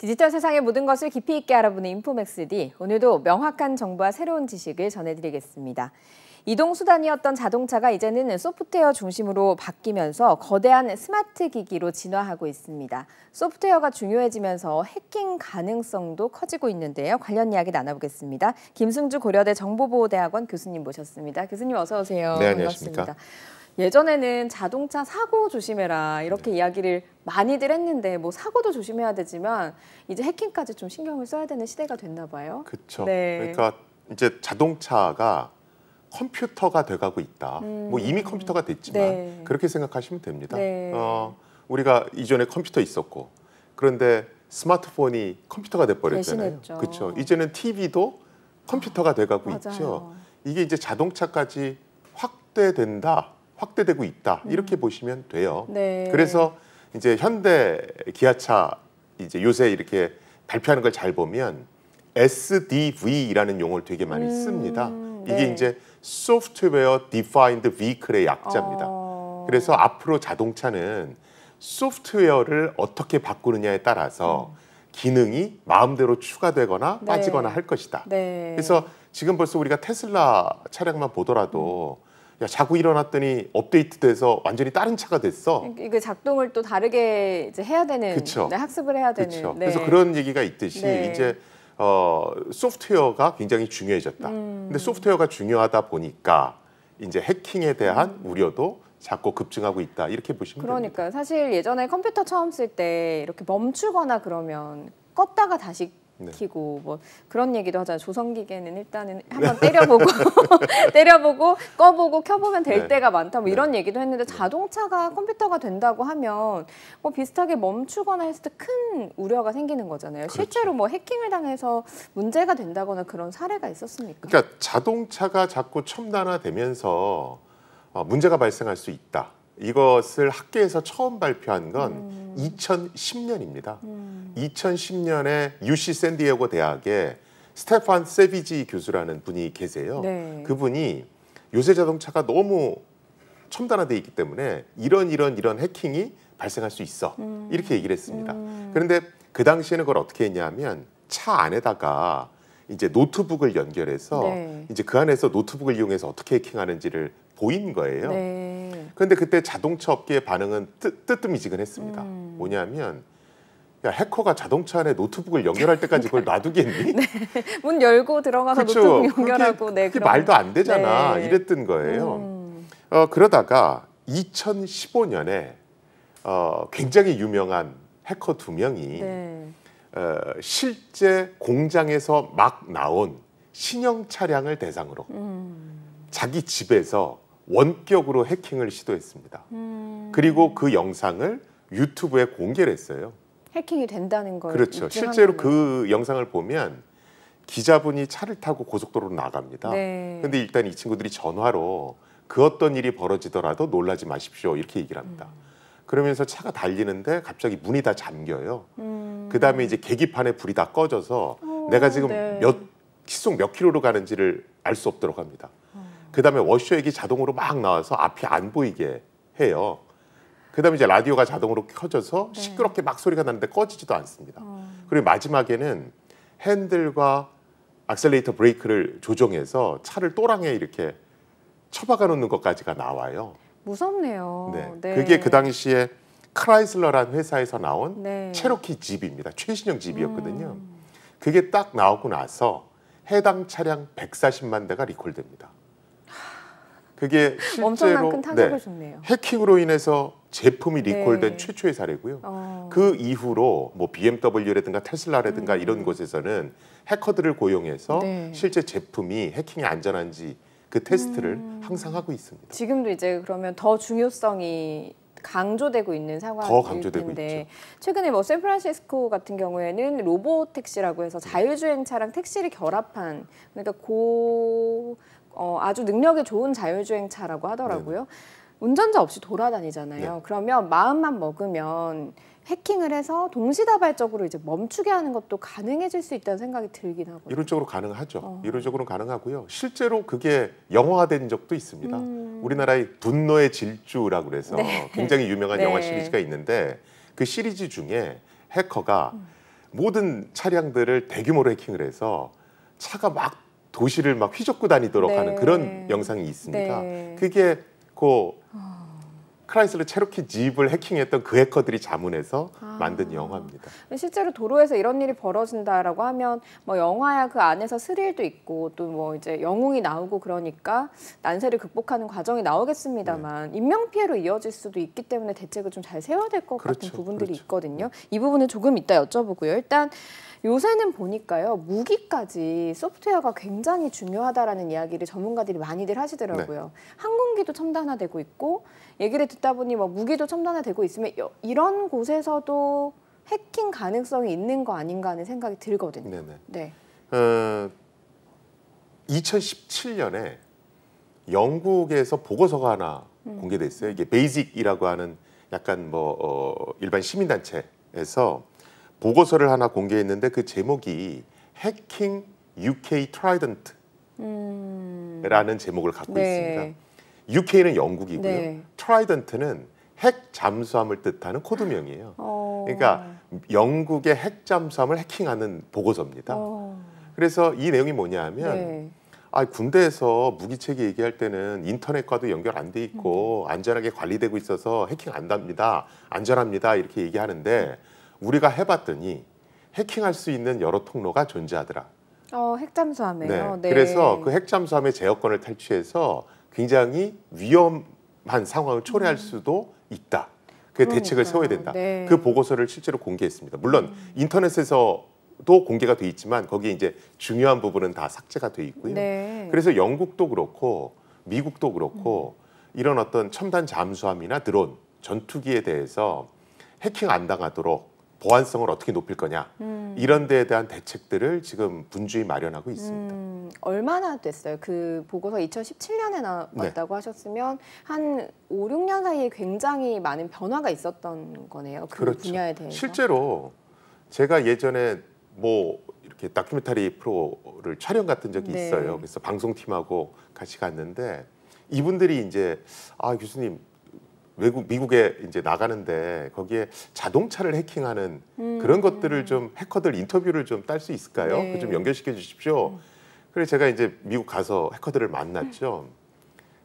디지털 세상의 모든 것을 깊이 있게 알아보는 인포맥스D. 오늘도 명확한 정보와 새로운 지식을 전해드리겠습니다. 이동수단이었던 자동차가 이제는 소프트웨어 중심으로 바뀌면서 거대한 스마트 기기로 진화하고 있습니다. 소프트웨어가 중요해지면서 해킹 가능성도 커지고 있는데요. 관련 이야기 나눠보겠습니다. 김승주 고려대 정보보호대학원 교수님 모셨습니다. 교수님 어서 오세요. 네, 안녕하십니까. 반갑습니다. 예전에는 자동차 사고 조심해라 이렇게 이야기를 많이들 했는데 뭐 사고도 조심해야 되지만 이제 해킹까지 좀 신경을 써야 되는 시대가 됐나 봐요. 그렇죠. 네. 그러니까 이제 자동차가 컴퓨터가 돼가고 있다. 뭐 이미 컴퓨터가 됐지만 네. 그렇게 생각하시면 됩니다. 네. 우리가 이전에 컴퓨터 있었고 그런데 스마트폰이 컴퓨터가 돼버렸잖아요. 대신했죠. 그렇죠. 이제는 TV도 컴퓨터가 돼가고 맞아요. 있죠. 이게 이제 자동차까지 확대되고 있다. 이렇게 보시면 돼요. 네. 그래서 이제 현대 기아차 이제 요새 이렇게 발표하는 걸 잘 보면 SDV라는 용어를 되게 많이 씁니다. 이게 네. 이제 Software Defined Vehicle의 약자입니다. 그래서 앞으로 자동차는 소프트웨어를 어떻게 바꾸느냐에 따라서 기능이 마음대로 추가되거나 네. 빠지거나 할 것이다. 네. 그래서 지금 벌써 우리가 테슬라 차량만 보더라도 야, 자고 일어났더니 업데이트돼서 완전히 다른 차가 됐어. 이게 작동을 또 다르게 이제 해야 되는, 그쵸. 네, 학습을 해야 되는. 그렇죠. 네. 그래서 그런 얘기가 있듯이 네. 이제 소프트웨어가 굉장히 중요해졌다. 근데 소프트웨어가 중요하다 보니까 이제 해킹에 대한 우려도 자꾸 급증하고 있다. 이렇게 보시면 됩니다. 그러니까요. 사실 예전에 컴퓨터 처음 쓸 때 이렇게 멈추거나 그러면 껐다가 다시 네. 켜고 뭐 그런 얘기도 하잖아요. 조선기계는 일단은 한번 때려보고 때려보고 꺼보고 켜보면 될 네. 때가 많다. 뭐 네. 이런 얘기도 했는데 자동차가 컴퓨터가 된다고 하면 뭐 비슷하게 멈추거나 했을 때 큰 우려가 생기는 거잖아요. 그렇죠. 실제로 뭐 해킹을 당해서 문제가 된다거나 그런 사례가 있었습니까? 그러니까 자동차가 자꾸 첨단화되면서 문제가 발생할 수 있다. 이것을 학계에서 처음 발표한 건 2010년입니다. 2010년에 UC 샌디에고 대학에 스테판 세비지 교수라는 분이 계세요. 네. 그분이 요새 자동차가 너무 첨단화되어 있기 때문에 이런 해킹이 발생할 수 있어. 이렇게 얘기를 했습니다. 그런데 그 당시에는 그걸 어떻게 했냐면 차 안에다가 이제 노트북을 연결해서 네. 이제 그 안에서 노트북을 이용해서 어떻게 해킹하는지를 보인 거예요. 네. 그런데 그때 자동차 업계의 반응은 뜨뜻미지근했습니다. 뭐냐면 야, 해커가 자동차 안에 노트북을 연결할 때까지 그걸 놔두겠니? 네. 문 열고 들어가서 그쵸? 노트북 연결하고 그게 말도 안 되잖아. 네. 이랬던 거예요. 그러다가 2015년에 굉장히 유명한 해커 2명이 네. 실제 공장에서 막 나온 신형 차량을 대상으로 자기 집에서 원격으로 해킹을 시도했습니다. 그리고 그 영상을 유튜브에 공개를 했어요. 해킹이 된다는 걸. 그렇죠. 입증한 실제로 거네요. 그 영상을 보면 기자분이 차를 타고 고속도로로 나갑니다. 네. 근데 일단 이 친구들이 전화로 그 어떤 일이 벌어지더라도 놀라지 마십시오. 이렇게 얘기를 합니다. 그러면서 차가 달리는데 갑자기 문이 다 잠겨요. 그다음에 이제 계기판에 불이 다 꺼져서 내가 지금 네. 시속 몇 킬로로 가는지를 알 수 없도록 합니다. 그다음에 워셔액이 자동으로 막 나와서 앞이 안 보이게 해요. 그다음에 이제 라디오가 자동으로 켜져서 시끄럽게 막 소리가 나는데 꺼지지도 않습니다. 그리고 마지막에는 핸들과 악셀레이터 브레이크를 조정해서 차를 또랑에 이렇게 처박아 놓는 것까지가 나와요. 무섭네요. 네. 네. 그게 그 당시에 크라이슬러라는 회사에서 나온 네. 체로키 집입니다. 최신형 집이었거든요. 그게 딱 나오고 나서 해당 차량 140만 대가 리콜됩니다. 그게 엄청난 실제로 큰 타격을 줬네요. 해킹으로 인해서 제품이 리콜된 네. 최초의 사례고요. 어. 그 이후로 뭐 BMW라든가 테슬라라든가 이런 곳에서는 해커들을 고용해서 네. 실제 제품이 해킹이 안전한지 그 테스트를 항상 하고 있습니다. 지금도 이제 그러면 더 중요성이 강조되고 있는 상황일 더 강조되고 텐데 있죠. 최근에 뭐 샌프란시스코 같은 경우에는 로봇 택시라고 해서 자율주행차랑 택시를 결합한 그러니까 아주 능력이 좋은 자율주행차라고 하더라고요. 네네. 운전자 없이 돌아다니잖아요. 네. 그러면 마음만 먹으면 해킹을 해서 동시다발적으로 이제 멈추게 하는 것도 가능해질 수 있다는 생각이 들긴 하거든요. 이론적으로 가능하죠. 이론적으로 가능하고요. 실제로 그게 영화화된 적도 있습니다. 우리나라의 분노의 질주라고 그래서 네. 굉장히 유명한 네. 영화 시리즈가 있는데 그 시리즈 중에 해커가 모든 차량들을 대규모로 해킹을 해서 차가 막 도시를 막 휘젓고 다니도록 네. 하는 그런 영상이 있습니다. 네. 그게 그 크라이슬러 체로키 집을 해킹했던 그 해커들이 자문해서 만든 영화입니다. 실제로 도로에서 이런 일이 벌어진다라고 하면 뭐 영화야 그 안에서 스릴도 있고 또 뭐 이제 영웅이 나오고 그러니까 난세를 극복하는 과정이 나오겠습니다만 인명 피해로 이어질 수도 있기 때문에 대책을 좀 잘 세워야 될 것 같은 부분들이 있거든요. 이 부분은 조금 이따 여쭤보고요. 일단 요새는 보니까요, 무기까지 소프트웨어가 굉장히 중요하다라는 이야기를 전문가들이 많이들 하시더라고요. 항공기도 첨단화되고 있고, 얘기를 듣다 보니 뭐 무기도 첨단화되고 있으면 이런 곳에서도 해킹 가능성이 있는 거 아닌가 하는 생각이 들거든요. 네네. 네. 2017년에 영국에서 보고서가 하나 공개됐어요. 이게 베이직이라고 하는 약간 일반 시민단체에서 보고서를 하나 공개했는데 그 제목이 해킹 UK 트라이던트라는 제목을 갖고 있습니다. UK는 영국이고요. 네. 트라이던트는 핵 잠수함을 뜻하는 코드명이에요. 그러니까 영국의 핵 잠수함을 해킹하는 보고서입니다. 그래서 이 내용이 뭐냐 하면 군대에서 무기체계 얘기할 때는 인터넷과도 연결 안 돼 있고 안전하게 관리되고 있어서 해킹 안 됩니다. 안전합니다. 이렇게 얘기하는데 우리가 해봤더니 해킹할 수 있는 여러 통로가 존재하더라. 핵잠수함에요. 네. 그래서 그 핵잠수함의 제어권을 탈취해서 굉장히 위험한 상황을 초래할 수도 있다. 그 대책을 세워야 된다. 네. 그 보고서를 실제로 공개했습니다. 물론 인터넷에서도 공개가 돼 있지만 거기에 이제 중요한 부분은 다 삭제가 돼 있고요. 네. 그래서 영국도 그렇고 미국도 그렇고 이런 어떤 첨단 잠수함이나 드론, 전투기에 대해서 해킹 안 당하도록 보안성을 어떻게 높일 거냐 이런 데에 대한 대책들을 지금 분주히 마련하고 있습니다. 얼마나 됐어요? 그 보고서 2017년에 나왔다고 하셨으면 한 5, 6년 사이에 굉장히 많은 변화가 있었던 거네요. 그 그렇죠. 분야에 대해서. 실제로 제가 예전에 이렇게 다큐멘터리 프로를 촬영 갔던 적이 있어요. 그래서 방송팀하고 같이 갔는데 이분들이 이제 교수님 미국에 이제 나가는데 거기에 자동차를 해킹하는 그런 것들을 좀 해커들 인터뷰를 좀 딸 수 있을까요? 네. 좀 연결시켜 주십시오. 그래서 제가 이제 미국 가서 해커들을 만났죠.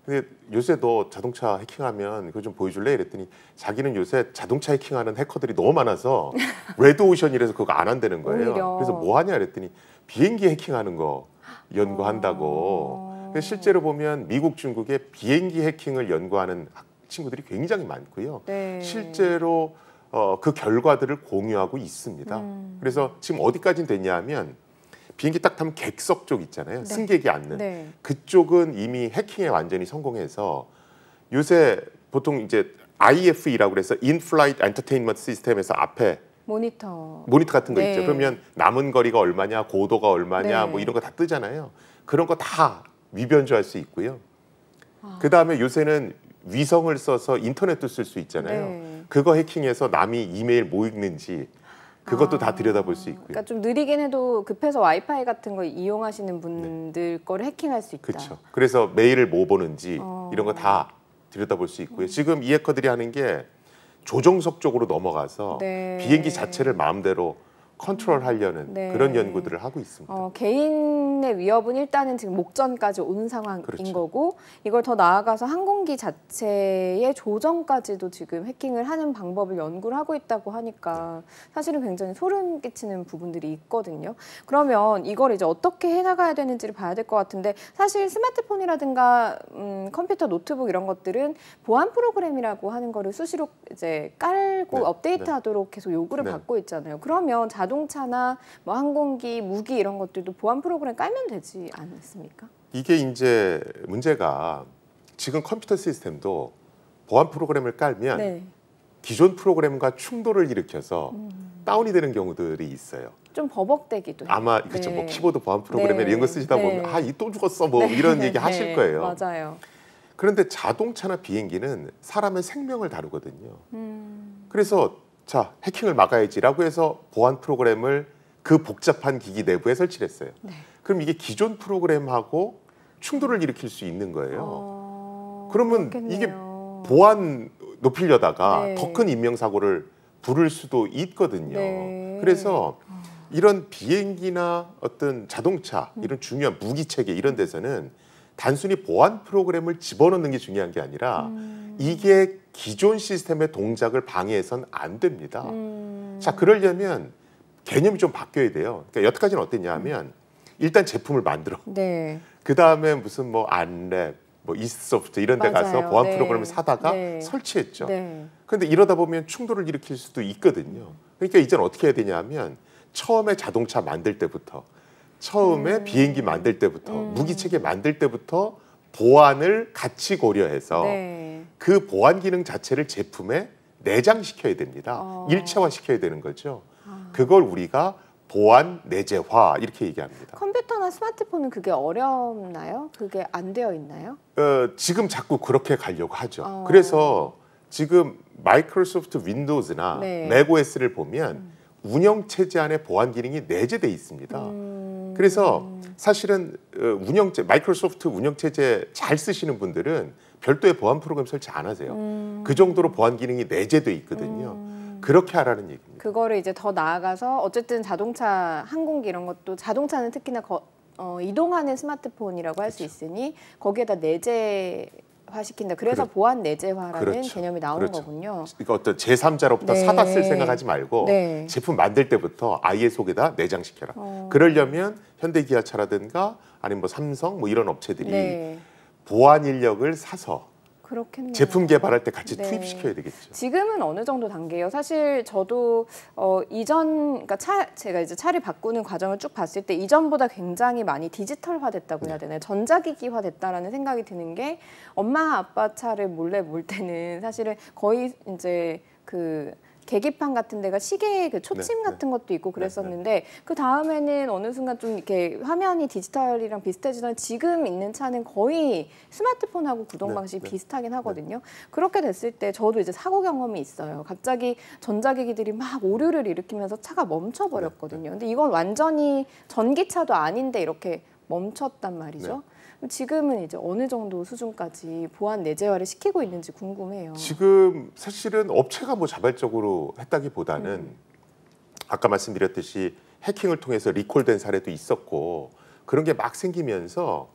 근데 요새 너 자동차 해킹하면 그거 좀 보여줄래? 이랬더니 자기는 요새 자동차 해킹하는 해커들이 너무 많아서 레드오션이라서 그거 안 한다는 거예요. 오히려. 그래서 뭐 하냐 그랬더니 비행기 해킹하는 거 연구한다고. 그래서 실제로 보면 미국, 중국의 비행기 해킹을 연구하는 친구들이 굉장히 많고요. 네. 실제로 그 결과들을 공유하고 있습니다. 그래서 지금 어디까지 됐냐면 비행기 딱 타면 객석 쪽 있잖아요. 승객이 앉는. 네. 그쪽은 이미 해킹에 완전히 성공해서 요새 보통 이제 IFE라고 그래서 In-Flight Entertainment System에서 앞에 모니터 같은 거 있죠. 그러면 남은 거리가 얼마냐, 고도가 얼마냐 뭐 이런 거 다 뜨잖아요. 그런 거 다 위변조할 수 있고요. 그다음에 요새는 위성을 써서 인터넷도 쓸 수 있잖아요. 네. 그거 해킹해서 남이 이메일 뭐 읽는지 그것도 다 들여다볼 수 있고요. 그러니까 좀 느리긴 해도 급해서 와이파이 같은 거 이용하시는 분들 거를 해킹할 수 있다. 그렇죠. 그래서 메일을 뭐 보는지 이런 거 다 들여다볼 수 있고요. 지금 이 해커들이 하는 게 조종석 쪽으로 넘어가서 비행기 자체를 마음대로 컨트롤하려는 그런 연구들을 하고 있습니다. 개인의 위협은 일단은 지금 목전까지 온 상황인 거고 이걸 더 나아가서 항공기 자체의 조정까지도 지금 해킹을 하는 방법을 연구를 하고 있다고 하니까 사실은 굉장히 소름 끼치는 부분들이 있거든요. 그러면 이걸 이제 어떻게 해나가야 되는지를 봐야 될 것 같은데 사실 스마트폰이라든가 컴퓨터, 노트북 이런 것들은 보안 프로그램이라고 하는 거를 수시로 이제 깔고 업데이트하도록 계속 요구를 받고 있잖아요. 그러면 자동차나 뭐 항공기, 무기 이런 것들도 보안 프로그램 깔면 되지 않습니까? 이게 이제 문제가 지금 컴퓨터 시스템도 보안 프로그램을 깔면 기존 프로그램과 충돌을 일으켜서 다운이 되는 경우들이 있어요. 좀 버벅대기도 해요. 아마 그렇죠. 뭐 키보드 보안 프로그램에 이런 거 쓰시다 보면 이 또 죽었어 뭐 이런 얘기 하실 거예요. 맞아요. 그런데 자동차나 비행기는 사람의 생명을 다루거든요. 그래서 자, 해킹을 막아야지라고 해서 보안 프로그램을 그 복잡한 기기 내부에 설치를 했어요. 그럼 이게 기존 프로그램하고 충돌을 일으킬 수 있는 거예요. 그러면 그렇겠네요. 이게 보안 높이려다가 더 큰 인명사고를 부를 수도 있거든요. 그래서 이런 비행기나 어떤 자동차 이런 중요한 무기 체계 이런 데서는 단순히 보안 프로그램을 집어넣는 게 중요한 게 아니라 이게 기존 시스템의 동작을 방해해서는 안 됩니다. 자, 그러려면 개념이 좀 바뀌어야 돼요. 그러니까 여태까지는 어땠냐 하면 일단 제품을 만들어. 네. 그 다음에 무슨 뭐 안랩, 뭐 이스소프트 이런 데 가서 맞아요. 보안 네. 프로그램을 사다가 네. 설치했죠. 네. 그런데 이러다 보면 충돌을 일으킬 수도 있거든요. 그러니까 이제는 어떻게 해야 되냐 하면 처음에 자동차 만들 때부터 처음에 비행기 만들 때부터 무기체계 만들 때부터 보안을 같이 고려해서 네. 그 보안 기능 자체를 제품에 내장시켜야 됩니다. 일체화시켜야 되는 거죠. 그걸 우리가 보안 내재화 이렇게 얘기합니다. 컴퓨터나 스마트폰은 그게 어렵나요? 그게 안 되어 있나요? 지금 자꾸 그렇게 가려고 하죠. 그래서 지금 마이크로소프트 윈도우즈나 네. 맥OS를 보면 운영체제 안에 보안 기능이 내재돼 있습니다. 그래서 사실은 마이크로소프트 운영체제 잘 쓰시는 분들은 별도의 보안 프로그램 설치 안 하세요. 그 정도로 보안 기능이 내재돼 있거든요. 그렇게 하라는 얘기입니다. 그거를 이제 더 나아가서 어쨌든 자동차, 항공기 이런 것도 자동차는 특히나 이동하는 스마트폰이라고 할 수 있으니 거기에다 내재화시킨다. 그래서 보안 내재화라는 그렇죠. 개념이 나오는 그렇죠. 거군요. 그러니까 어떤 제3자로부터 네. 사다 쓸 생각하지 말고 네. 제품 만들 때부터 아예 속에다 내장시켜라. 그러려면 현대기아차라든가 아니면 뭐 삼성 뭐 이런 업체들이 네. 보안 보안 인력을 사서 그렇겠네요. 제품 개발할 때 같이 네. 투입시켜야 되겠죠. 지금은 어느 정도 단계예요? 사실 저도 그러니까 제가 이제 차를 바꾸는 과정을 쭉 봤을 때 이전보다 굉장히 많이 디지털화됐다고 해야 되나요? 전자기기화됐다라는 생각이 드는 게 엄마 아빠 차를 몰래 몰 때는 사실은 거의 이제 그 계기판 같은 데가 시계 그 초침 네, 같은 것도 있고 그랬었는데 그 다음에는 어느 순간 좀 이렇게 화면이 디지털이랑 비슷해지던 지금 있는 차는 거의 스마트폰하고 구동 방식이 비슷하긴 하거든요. 그렇게 됐을 때 저도 이제 사고 경험이 있어요. 갑자기 전자기기들이 막 오류를 일으키면서 차가 멈춰버렸거든요. 근데 이건 완전히 전기차도 아닌데 이렇게 멈췄단 말이죠. 지금은 이제 어느 정도 수준까지 보안 내재화를 시키고 있는지 궁금해요. 지금 사실은 업체가 뭐 자발적으로 했다기보다는 아까 말씀드렸듯이 해킹을 통해서 리콜된 사례도 있었고 그런 게 막 생기면서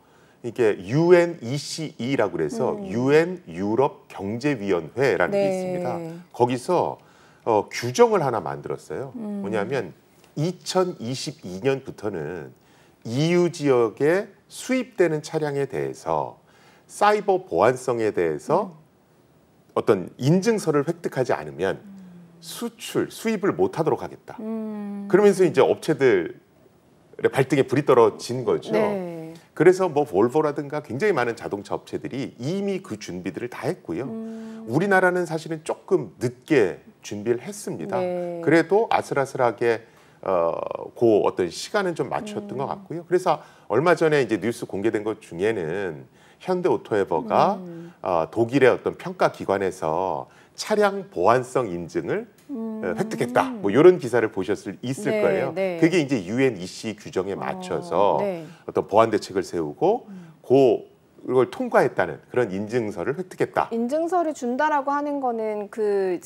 이게 UNECE라고 그래서 UN 유럽 경제위원회라는 게 있습니다. 거기서 규정을 하나 만들었어요. 뭐냐면 2022년부터는 EU 지역에 수입되는 차량에 대해서 사이버 보안성에 대해서 어떤 인증서를 획득하지 않으면 수입을 못하도록 하겠다. 그러면서 이제 업체들의 발등에 불이 떨어진 거죠. 네. 그래서 뭐 볼보라든가 굉장히 많은 자동차 업체들이 이미 그 준비들을 다 했고요. 우리나라는 사실은 조금 늦게 준비를 했습니다. 네. 그래도 아슬아슬하게 그 어떤 시간은 좀 맞췄던 것 같고요. 그래서 얼마 전에 이제 뉴스 공개된 것 중에는 현대오토에버가 독일의 어떤 평가 기관에서 차량 보안성 인증을 획득했다. 뭐 이런 기사를 있을 네, 거예요. 네. 그게 이제 UNEC 규정에 맞춰서 네. 어떤 보안 대책을 세우고 그걸 통과했다는 그런 인증서를 획득했다. 인증서를 준다라고 하는 거는 그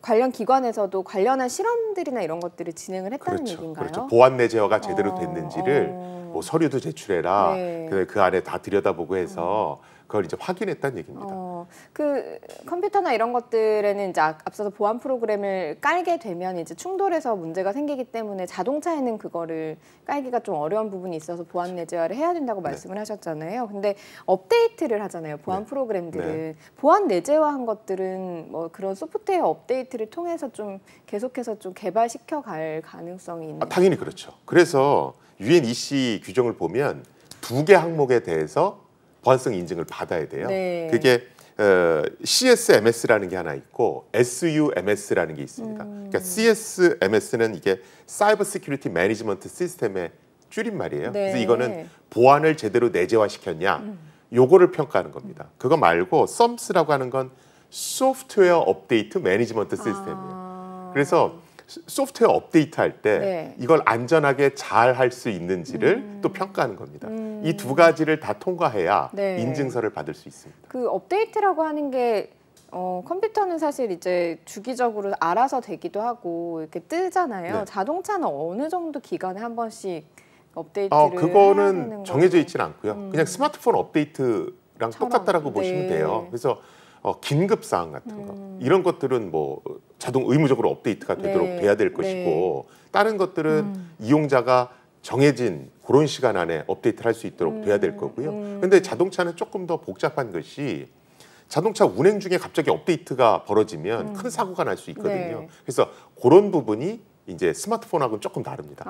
관련 기관에서도 관련한 실험들이나 이런 것들을 진행을 했다는 그렇죠. 얘기인가요? 그렇죠. 보안 내재화가 제대로 됐는지를 뭐 서류도 제출해라. 네. 그 안에 다 들여다보고 해서 그걸 이제 확인했다는 얘기입니다. 그 컴퓨터나 이런 것들에는 이제 앞서서 보안 프로그램을 깔게 되면 이제 충돌해서 문제가 생기기 때문에 자동차에는 그거를 깔기가 좀 어려운 부분이 있어서 보안 내재화를 해야 된다고 말씀을 하셨잖아요. 근데 업데이트를 하잖아요. 보안 프로그램들은. 보안 내재화한 것들은 뭐 그런 소프트웨어 업데이트를 통해서 좀 계속해서 좀 개발시켜 갈 가능성이 있는. 당연히 그렇죠. 그래서 UNEC 규정을 보면 2개 항목에 대해서 보안성 인증을 받아야 돼요. 네. 그게 CSMS라는 게 하나 있고 SUMS라는 게 있습니다. 그러니까 CSMS는 이게 사이버 시큐리티 매니지먼트 시스템의 줄임말이에요. 네. 그래서 이거는 보안을 제대로 내재화시켰냐 요거를 평가하는 겁니다. 그거 말고 SUMS라고 하는 건 소프트웨어 업데이트 매니지먼트 시스템이에요. 그래서 소프트웨어 업데이트 할 때 네. 이걸 안전하게 잘 할 수 있는지를 또 평가하는 겁니다. 이 2가지를 다 통과해야 네. 인증서를 받을 수 있습니다. 그 업데이트라고 하는 게 컴퓨터는 사실 이제 주기적으로 알아서 되기도 하고 이렇게 뜨잖아요. 네. 자동차는 어느 정도 기간에 한 번씩 업데이트를 해야 되는 그거는 정해져 거죠? 있지는 않고요. 그냥 스마트폰 업데이트랑 똑같다라고 보시면 돼요. 그래서 긴급 사항 같은 거 이런 것들은 뭐 자동 의무적으로 업데이트가 되도록 돼야 될 것이고 다른 것들은 이용자가 정해진 그런 시간 안에 업데이트를 할 수 있도록 돼야 될 거고요. 근데 자동차는 조금 더 복잡한 것이 자동차 운행 중에 갑자기 업데이트가 벌어지면 큰 사고가 날 수 있거든요. 그래서 그런 부분이 이제 스마트폰하고는 조금 다릅니다.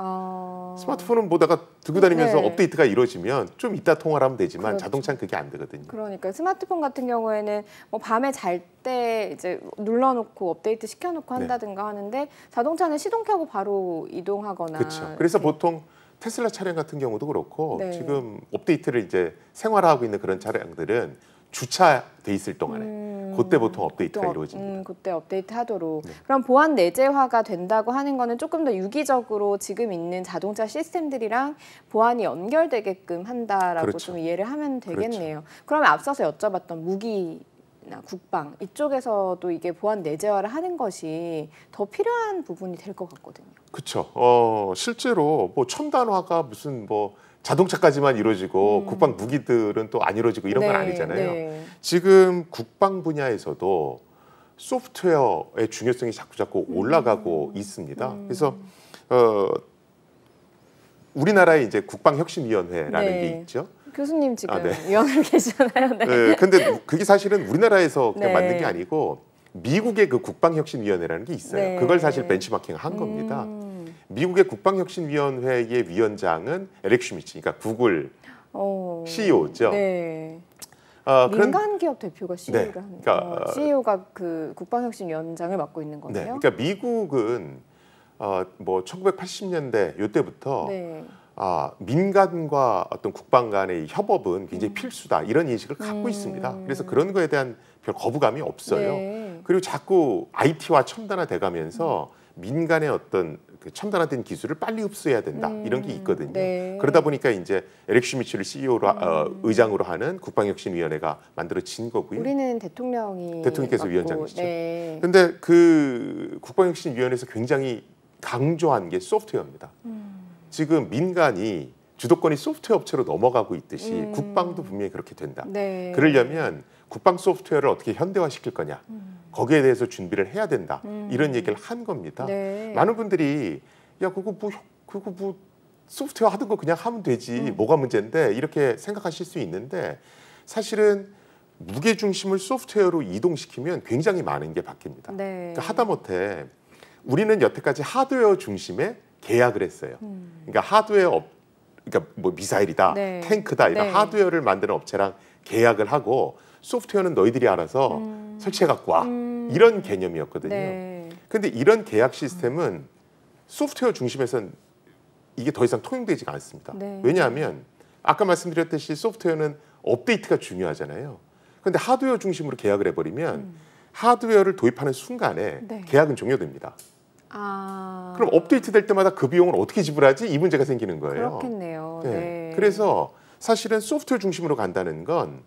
스마트폰은 보다가 들고 다니면서 업데이트가 이루어지면 좀 이따 통화를 하면 되지만 그렇죠. 자동차는 그게 안 되거든요. 그러니까 스마트폰 같은 경우에는 뭐 밤에 잘 때 이제 눌러놓고 업데이트 시켜놓고 한다든가 하는데 자동차는 시동 켜고 바로 이동하거나. 그렇죠. 그래서 보통 테슬라 차량 같은 경우도 그렇고 지금 업데이트를 이제 생활화하고 있는 그런 차량들은 주차돼 있을 동안에 그때 보통 업데이트가 이루어집니다. 그때 업데이트 하도록. 그럼 보안 내재화가 된다고 하는 거는 조금 더 유기적으로 지금 있는 자동차 시스템들이랑 보안이 연결되게끔 한다라고 그렇죠. 좀 이해를 하면 되겠네요. 그러면 앞서서 여쭤봤던 무기나 국방 이쪽에서도 이게 보안 내재화를 하는 것이 더 필요한 부분이 될 것 같거든요. 그렇죠. 실제로 뭐 첨단화가 무슨 뭐 자동차까지만 이루어지고 국방 무기들은 또 안 이루어지고 이런 건 아니잖아요. 지금 국방 분야에서도 소프트웨어의 중요성이 자꾸 올라가고 있습니다. 그래서 우리나라에 이제 국방혁신위원회라는 게 있죠. 교수님 지금 위원으로 계시잖아요. 네. 근데 그게 사실은 우리나라에서 그냥 만든 게 아니고 미국의 그 국방혁신위원회라는 게 있어요. 그걸 사실 벤치마킹한 겁니다. 미국의 국방혁신위원회의 위원장은 에릭 슈미츠, 그러니까 구글 CEO죠. 민간 기업 대표가 CEO를 합니다. CEO가 그 국방혁신위원장을 맡고 있는 거네요. 그러니까 미국은 뭐 1980년대 이때부터 민간과 어떤 국방 간의 협업은 굉장히 필수다 이런 인식을 갖고 있습니다. 그래서 그런 거에 대한 별 거부감이 없어요. 그리고 자꾸 IT와 첨단화 돼가면서 민간의 어떤 그 첨단화된 기술을 빨리 흡수해야 된다 이런 게 있거든요. 그러다 보니까 이제 에릭 슈미츠를 CEO로 의장으로 하는 국방혁신위원회가 만들어진 거고요. 우리는 대통령께서 위원장이시죠. 근데 그 국방혁신위원회에서 굉장히 강조한 게 소프트웨어입니다. 지금 민간이 주도권이 소프트웨어 업체로 넘어가고 있듯이 국방도 분명히 그렇게 된다. 그러려면 국방 소프트웨어를 어떻게 현대화시킬 거냐. 거기에 대해서 준비를 해야 된다. 이런 얘기를 한 겁니다. 많은 분들이 야 그거 뭐 소프트웨어 하던 거 그냥 하면 되지. 뭐가 문제인데 이렇게 생각하실 수 있는데 사실은 무게 중심을 소프트웨어로 이동시키면 굉장히 많은 게 바뀝니다. 그러니까 하다못해 우리는 여태까지 하드웨어 중심의 계약을 했어요. 그러니까 하드웨어 그러니까 뭐 미사일이다, 탱크다 이런 하드웨어를 만드는 업체랑 계약을 하고 소프트웨어는 너희들이 알아서 설치해 갖고 와 이런 개념이었거든요. 근데 이런 계약 시스템은 소프트웨어 중심에서는 이게 더 이상 통용되지가 않습니다. 왜냐하면 아까 말씀드렸듯이 소프트웨어는 업데이트가 중요하잖아요. 근데 하드웨어 중심으로 계약을 해버리면 하드웨어를 도입하는 순간에 계약은 종료됩니다. 그럼 업데이트 될 때마다 그 비용을 어떻게 지불하지? 이 문제가 생기는 거예요. 그렇겠네요. 그래서 사실은 소프트웨어 중심으로 간다는 건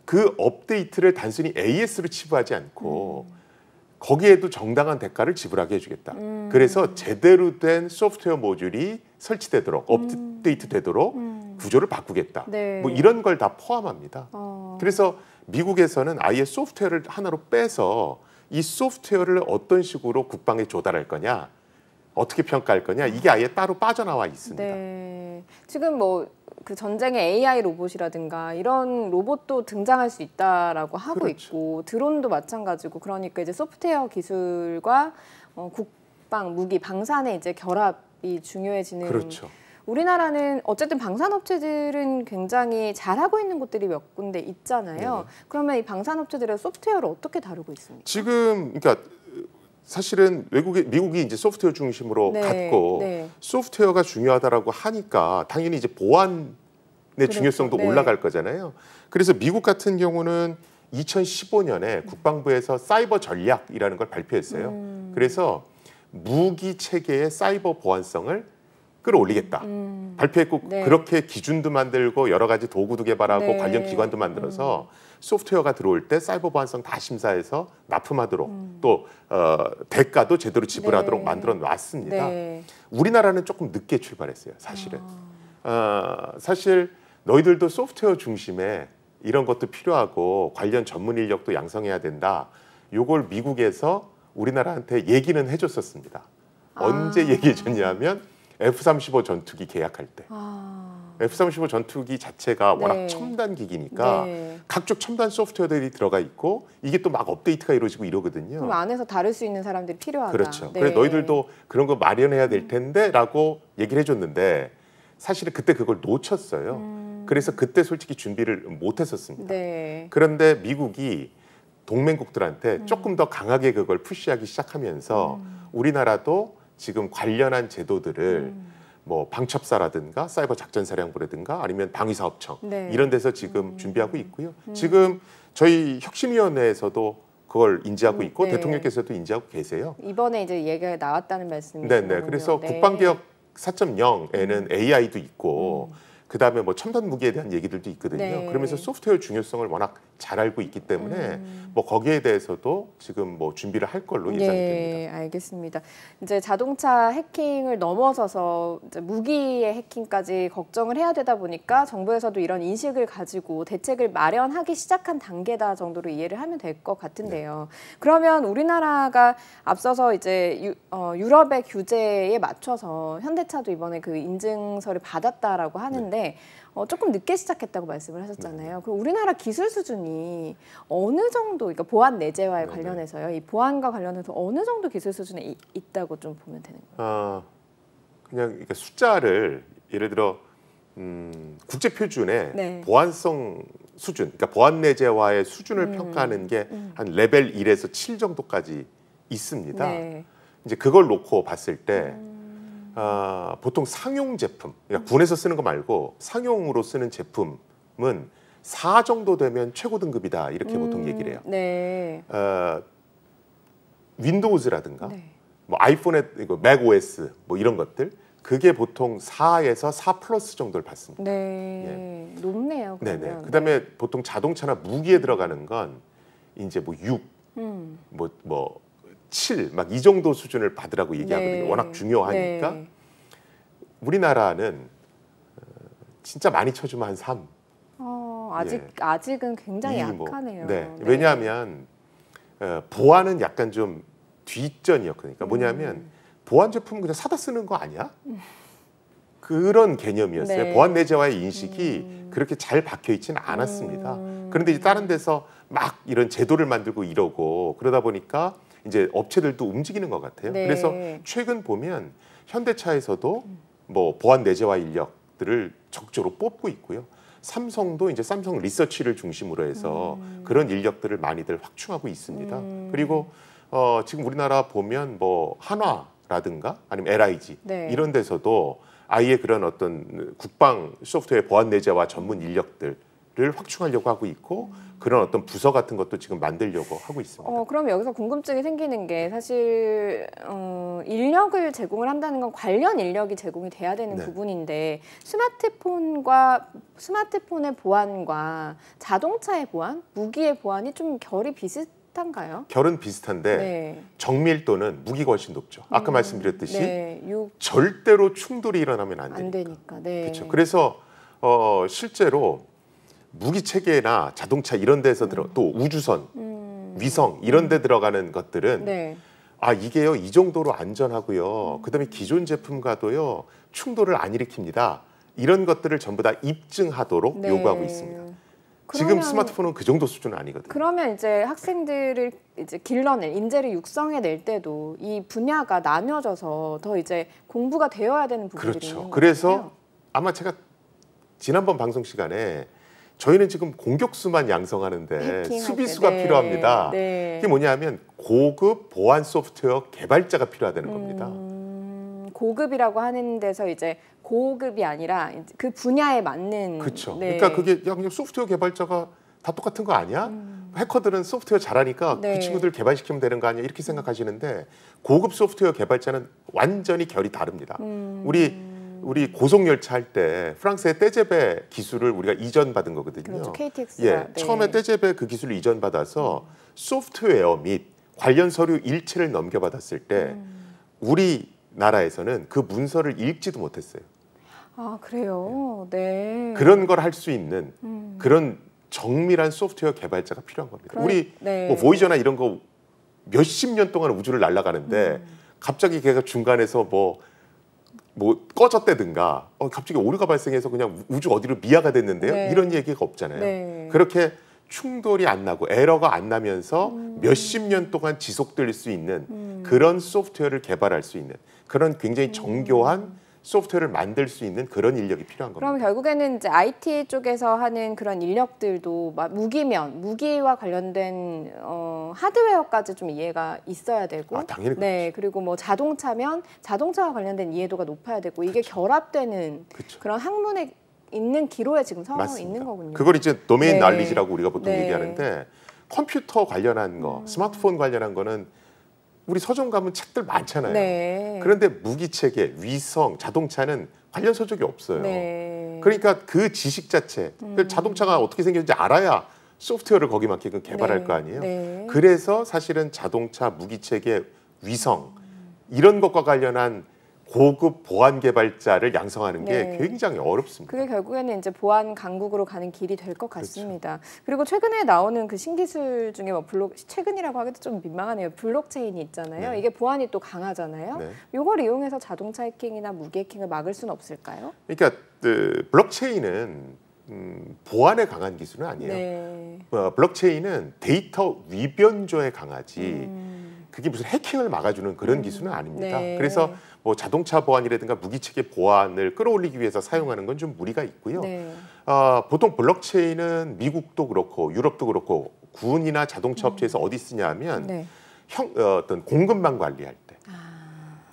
그 업데이트를 단순히 AS로 치부하지 않고 거기에도 정당한 대가를 지불하게 해주겠다. 그래서 제대로 된 소프트웨어 모듈이 설치되도록 업데이트 되도록 구조를 바꾸겠다. 뭐 이런 걸 다 포함합니다. 그래서 미국에서는 아예 소프트웨어를 하나로 빼서 이 소프트웨어를 어떤 식으로 국방에 조달할 거냐, 어떻게 평가할 거냐 이게 아예 따로 빠져나와 있습니다. 지금 뭐 그 전쟁에 AI 로봇이라든가 이런 로봇도 등장할 수 있다라고 하고 있고 드론도 마찬가지고 그러니까 이제 소프트웨어 기술과 국방, 무기, 방산의 이제 결합이 중요해지는. 우리나라는 어쨌든 방산업체들은 굉장히 잘하고 있는 곳들이 몇 군데 있잖아요. 그러면 이 방산업체들의 소프트웨어를 어떻게 다루고 있습니까? 지금 그러니까 사실은 미국이 이제 소프트웨어 중심으로 갔고 소프트웨어가 중요하다라고 하니까 당연히 이제 보안의 중요성도 올라갈 거잖아요. 그래서 미국 같은 경우는 2015년에 국방부에서 사이버 전략이라는 걸 발표했어요. 그래서 무기 체계의 사이버 보안성을 끌어올리겠다. 발표했고 네. 그렇게 기준도 만들고 여러 가지 도구도 개발하고 네. 관련 기관도 만들어서 소프트웨어가 들어올 때 사이버 보안성 다 심사해서 납품하도록 또 대가도 제대로 지불하도록 네. 만들어 놨습니다. 네. 우리나라는 조금 늦게 출발했어요. 사실은. 사실 너희들도 소프트웨어 중심에 이런 것도 필요하고 관련 전문 인력도 양성해야 된다. 요걸 미국에서 우리나라한테 얘기는 해줬었습니다. 언제 얘기해줬냐면 F-35 전투기 계약할 때. F-35 전투기 자체가 네. 워낙 첨단 기기니까 네. 각종 첨단 소프트웨어들이 들어가 있고 이게 또 막 업데이트가 이루어지고 이러거든요. 그럼 안에서 다룰 수 있는 사람들이 필요하다. 그렇죠. 네. 그래서 너희들도 그런 거 마련해야 될 텐데 라고 얘기를 해줬는데 사실은 그때 그걸 놓쳤어요. 그래서 그때 솔직히 준비를 못했었습니다. 네. 그런데 미국이 동맹국들한테 조금 더 강하게 그걸 푸시하기 시작하면서 우리나라도 지금 관련한 제도들을 뭐 방첩사라든가 사이버 작전사령부라든가 아니면 방위사업청 네. 이런 데서 지금 준비하고 있고요. 지금 저희 혁신위원회에서도 그걸 인지하고 있고 네. 대통령께서도 인지하고 계세요. 이번에 이제 얘기가 나왔다는 말씀이시군요. 네네. 그래서 네. 국방개혁 4.0에는 AI도 있고 그다음에 뭐 첨단 무기에 대한 얘기들도 있거든요. 네. 그러면서 소프트웨어 중요성을 워낙 잘 알고 있기 때문에 뭐 거기에 대해서도 지금 뭐 준비를 할 걸로 예상이 됩니다. 네, 알겠습니다. 이제 자동차 해킹을 넘어서서 이제 무기의 해킹까지 걱정을 해야 되다 보니까 정부에서도 이런 인식을 가지고 대책을 마련하기 시작한 단계다 정도로 이해를 하면 될 것 같은데요. 그러면 우리나라가 앞서서 이제 유럽의 규제에 맞춰서 현대차도 이번에 그 인증서를 받았다라고 하는데 조금 늦게 시작했다고 말씀을 하셨잖아요. 그럼 우리나라 기술 수준이 어느 정도, 그러니까 보안 내재와에 관련해서요. 이 보안과 관련해서 어느 정도 기술 수준에 있다고 좀 보면 되는 거예요? 그냥 그러니까 숫자를 예를 들어 국제 표준의 네. 보안성 수준, 그러니까 보안 내재와의 수준을 평가하는 게 한 레벨 1에서 7 정도까지 있습니다. 네. 이제 그걸 놓고 봤을 때 보통 상용 제품, 그러니까 군에서 쓰는 거 말고 상용으로 쓰는 제품은 4 정도 되면 최고 등급이다 이렇게 보통 얘기를 해요. 네. 윈도우즈라든가 네. 뭐 아이폰의 맥 OS 뭐 이런 것들 그게 보통 4에서 4 플러스 정도를 받습니다. 네. 높네요. 그러면. 네네. 그다음에 보통 자동차나 무기에 들어가는 건 이제 뭐 6, 뭐 7, 막 이 정도 수준을 받으라고 얘기하거든요. 네. 워낙 중요하니까. 네. 우리나라는 진짜 많이 쳐주면 한 3. 아직은 굉장히 뭐, 약하네요. 네. 왜냐하면 보안은 약간 좀 뒷전이었거든요. 그러니까 뭐냐면 보안 제품 그냥 사다 쓰는 거 아니야? 그런 개념이었어요. 네. 보안 내재와의 인식이 그렇게 잘 박혀 있지는 않았습니다. 그런데 이제 다른 데서 막 이런 제도를 만들고 이러고 그러다 보니까 이제 업체들도 움직이는 것 같아요. 네. 그래서 최근 보면 현대차에서도 뭐 보안 내재화 인력들을 적극적으로 뽑고 있고요. 삼성도 이제 삼성 리서치를 중심으로 해서 그런 인력들을 많이들 확충하고 있습니다. 그리고 지금 우리나라 보면 뭐 한화라든가 아니면 LIG 네. 이런 데서도 아예 그런 어떤 국방 소프트웨어 보안 내재화 전문 인력들을 확충하려고 하고 있고 그런 어떤 부서 같은 것도 지금 만들려고 하고 있습니다. 그럼 여기서 궁금증이 생기는 게 사실 인력을 제공을 한다는 건 관련 인력이 제공이 돼야 되는 네. 부분인데 스마트폰의 보안과 자동차의 보안, 무기의 보안이 좀 결이 비슷한가요? 결은 비슷한데 네. 정밀도는 무기가 훨씬 높죠. 아까 말씀드렸듯이 네, 절대로 충돌이 일어나면 안 안 되니까. 되니까. 네. 그렇죠. 그래서 실제로 무기 체계나 자동차 이런 데서 또 우주선, 위성 이런 데 들어가는 것들은 네. 이게요 이 정도로 안전하고요. 그다음에 기존 제품과도요 충돌을 안 일으킵니다. 이런 것들을 전부 다 입증하도록 네. 요구하고 있습니다. 지금 스마트폰은 그 정도 수준은 아니거든요. 그러면 이제 학생들을 이제 길러낼 인재를 육성해 낼 때도 이 분야가 나뉘어져서 더 이제 공부가 되어야 되는 부분들이 그렇죠. 있는 그래서 거잖아요. 아마 제가 지난번 방송 시간에 저희는 지금 공격수만 양성하는데 해킹할 수비수가 때. 네. 필요합니다. 네. 이게 뭐냐면 고급 보안 소프트웨어 개발자가 필요하다는 겁니다. 고급이라고 하는 데서 이제 고급이 아니라 그 분야에 맞는. 그렇죠. 네. 그러니까 그게 그냥 소프트웨어 개발자가 다 똑같은 거 아니야? 해커들은 소프트웨어 잘하니까 네. 그 친구들 개발시키면 되는 거 아니야? 이렇게 생각하시는데 고급 소프트웨어 개발자는 완전히 결이 다릅니다. 우리 우리 고속열차 할 때 프랑스의 떼제베 기술을 우리가 이전받은 거거든요. 그렇죠. KTX가. 예, 네. 처음에 떼제베 그 기술을 이전받아서 소프트웨어 및 관련 서류 일체를 넘겨받았을 때 우리나라에서는 그 문서를 읽지도 못했어요. 아, 그래요? 네. 그런 걸 할 수 있는 그런 정밀한 소프트웨어 개발자가 필요한 겁니다. 우리 네. 뭐 보이저나 이런 거 몇십 년 동안 우주를 날아가는데 갑자기 걔가 중간에서 뭐 꺼졌다든가 갑자기 오류가 발생해서 그냥 우주 어디로 미아가 됐는데요. 네. 이런 얘기가 없잖아요. 네. 그렇게 충돌이 안 나고 에러가 안 나면서 몇십 년 동안 지속될 수 있는 그런 소프트웨어를 개발할 수 있는 그런 굉장히 정교한 소프트웨어를 만들 수 있는 그런 인력이 필요한 겁니다. 그럼 결국에는 이제 IT 쪽에서 하는 그런 인력들도 무기와 관련된 하드웨어까지 좀 이해가 있어야 되고, 당연히 네, 그리고 뭐 자동차면 자동차와 관련된 이해도가 높아야 되고 이게 결합되는 그런 학문에 있는 기로에 지금 서 있는 거군요. 그걸 이제 도메인 네. 날리지라고 우리가 보통 네. 얘기하는데 컴퓨터 관련한 거, 스마트폰 관련한 거는 우리 서점 가면 책들 많잖아요. 네. 그런데 무기체계, 위성, 자동차는 관련 서적이 없어요. 네. 그러니까 그 지식 자체, 자동차가 어떻게 생겼는지 알아야 소프트웨어를 거기 맞게끔 개발할 네. 거 아니에요. 네. 그래서 사실은 자동차, 무기체계, 위성 이런 것과 관련한 고급 보안 개발자를 양성하는 게 네. 굉장히 어렵습니다. 그게 결국에는 이제 보안 강국으로 가는 길이 될 것 같습니다. 그리고 최근에 나오는 그 신기술 중에 뭐 최근이라고 하기도 좀 민망하네요. 블록체인이 있잖아요. 네. 이게 보안이 또 강하잖아요. 네. 이걸 이용해서 자동차 해킹이나 무기 해킹을 막을 수는 없을까요? 그러니까 블록체인은 보안에 강한 기술은 아니에요. 네. 블록체인은 데이터 위변조에 강하지 그게 무슨 해킹을 막아주는 그런 기술은 아닙니다. 네. 그래서 뭐 자동차 보안이라든가 무기체계 보안을 끌어올리기 위해서 사용하는 건 좀 무리가 있고요. 네. 보통 블록체인은 미국도 그렇고 유럽도 그렇고 군이나 자동차 업체에서 어디 쓰냐면 네. 어떤 공급망 관리할 때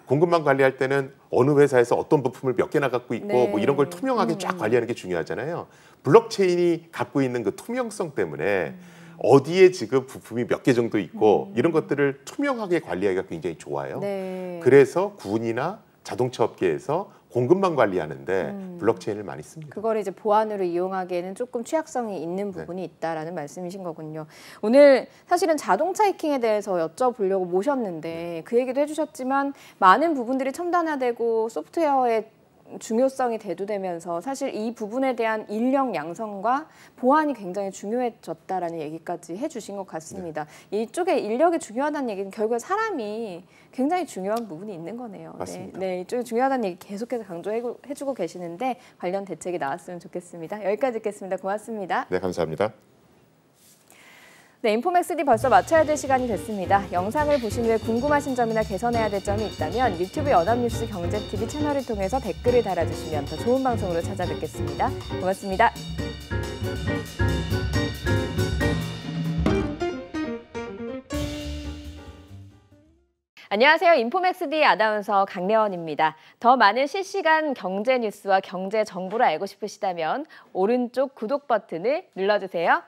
공급망 관리할 때는 어느 회사에서 어떤 부품을 몇 개나 갖고 있고 네. 뭐 이런 걸 투명하게 쫙 관리하는 게 중요하잖아요. 블록체인이 갖고 있는 그 투명성 때문에 어디에 지금 부품이 몇 개 정도 있고 이런 것들을 투명하게 관리하기가 굉장히 좋아요. 네. 그래서 군이나 자동차 업계에서 공급망 관리하는데 블록체인을 많이 씁니다. 그걸 이제 보안으로 이용하기에는 조금 취약성이 있는 부분이 있다라는 말씀이신 거군요. 오늘 사실은 자동차 해킹에 대해서 여쭤보려고 모셨는데 그 얘기도 해주셨지만 많은 부분들이 첨단화되고 소프트웨어의 중요성이 대두되면서 사실 이 부분에 대한 인력 양성과 보안이 굉장히 중요해졌다라는 얘기까지 해주신 것 같습니다. 이쪽에 인력이 중요하다는 얘기는 결국에 사람이 굉장히 중요한 부분이 있는 거네요. 맞습니다. 네, 이쪽이 중요하다는 얘기 계속해서 강조해주고 계시는데 관련 대책이 나왔으면 좋겠습니다. 여기까지 듣겠습니다. 고맙습니다. 네, 감사합니다. 네, 인포맥스D 벌써 마쳐야 될 시간이 됐습니다. 영상을 보신 후에 궁금하신 점이나 개선해야 될 점이 있다면 유튜브 연합뉴스 경제TV 채널을 통해서 댓글을 달아주시면 더 좋은 방송으로 찾아뵙겠습니다. 고맙습니다. 안녕하세요. 인포맥스D 아나운서 강래원입니다. 더 많은 실시간 경제 뉴스와 경제 정보를 알고 싶으시다면 오른쪽 구독 버튼을 눌러주세요.